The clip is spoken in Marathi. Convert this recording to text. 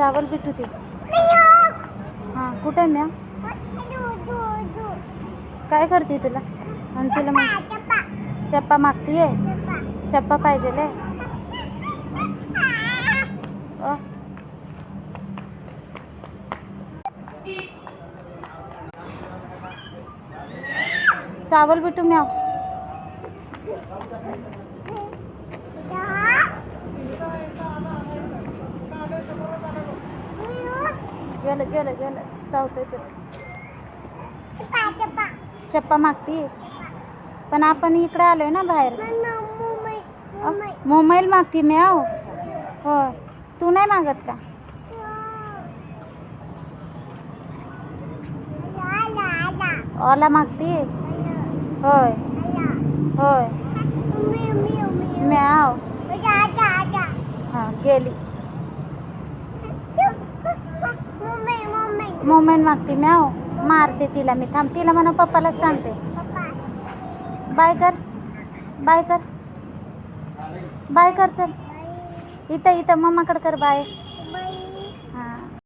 चावल बिटू ती हां कुठे म्या काय करते तुला आणि तुला मग चप्पा मागतीये चप्पा पाहिजे ले चावल बिटू म्याव गेलं गेलं गेलं चावतंय ते चप्पा मागती पण आपण इकडे आलोय ना बाहेर मोबाईल मागती म्याव हो तू नाही मागत का ओला मागती होय होय म्याव हां गेली मोमेंट मागती म्याव मारते तिला मी थांब तिला म्हणा पप्पालाच सांगते बाय कर बाय कर बाय कर चल इथं इथं मम्माकडे कर बाय